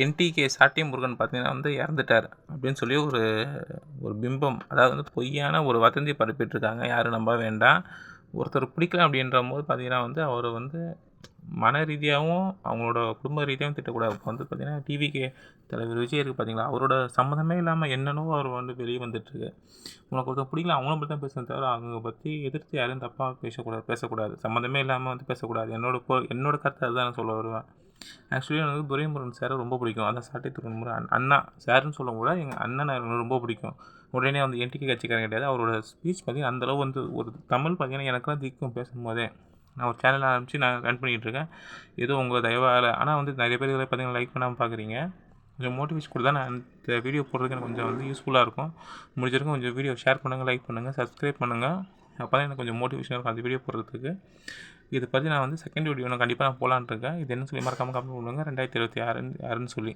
NTK சாட்டை முருகன் பார்த்தீங்கன்னா வந்து இறந்துட்டார் அப்படின்னு சொல்லி ஒரு ஒரு பிம்பம், அதாவது வந்து பொய்யான ஒரு வதந்தி பரப்பிட்டுருக்காங்க. யாரும் நம்ப வேண்டாம். ஒருத்தர் பிடிக்கல அப்படின்ற போது பார்த்தீங்கன்னா வந்து அவரை வந்து மன ரீதியாகவும் அவங்களோட குடும்ப ரீதியாகவும் திட்டக்கூடாது. இப்போ வந்து பார்த்தீங்கன்னா டிவிகே தலைவர் விஜய் இருக்குது பார்த்தீங்களா, அவரோட சம்மந்தமே இல்லாமல் என்னென்னவோ அவர் வந்து வெளியே வந்துட்டுருக்கு. உனக்கு ஒருத்தர் பிடிக்கல அவங்கள பற்றி தான் பேசணும் தவிர அவங்க பற்றி எதிர்த்து யாரும் தப்பாக பேசக்கூடாது. சம்மந்தமே இல்லாமல் வந்து பேசக்கூடாது. என்னோட கருத்து அதுதான் நான் சொல்ல வருவேன். ஆக்சுவலி எனக்கு துரைமுருகன் சாரை ரொம்ப பிடிக்கும். அதான் சாட்டை துரைமுருகன் அண்ணா சாருன்னு சொல்ல கூட எங்கள் அண்ணனை எனக்கு ரொம்ப பிடிக்கும். உடனே வந்து என்டிகே கட்சிக்காரன் கிடையாது. அவரோட ஸ்பீச் பார்த்தீங்கன்னா அந்தளவு வந்து ஒரு தமிழ் பார்த்தீங்கன்னா எனக்குலாம் திக்கும் பேசும்போதே. நான் ஒரு சேனல் ஆரம்பித்து நான் ரன் பண்ணிகிட்ருக்கேன். ஏதோ உங்கள் தயவால். ஆனால் வந்து நிறைய பேர் இதில் பார்த்தீங்கன்னா லைக் பண்ணாமல் பார்க்குறீங்க. கொஞ்சம் மோட்டிவேஷன் கொடுத்தா நான் இந்த வீடியோ போடுறதுக்கு எனக்கு கொஞ்சம் வந்து யூஸ்ஃபுல்லாக இருக்கும். முடிஞ்ச வரைக்கும் கொஞ்சம் வீடியோ ஷேர் பண்ணுங்கள், லைக் பண்ணுங்கள், சப்ஸ்கிரைப் பண்ணுங்கள். அப்போ தான் எனக்கு கொஞ்சம் மோட்டிவேஷனாக இருக்கும் அந்த வீடியோ போடுறதுக்கு. இதை பற்றி நான் வந்து செகண்ட் வீடியோ நான் கண்டிப்பாக போடலான்னு இருக்கேன். இது என்ன சொல்லி மறக்காமல் கமெண்ட் பண்ணுங்கள். 2026 யாருன்னு சொல்லி.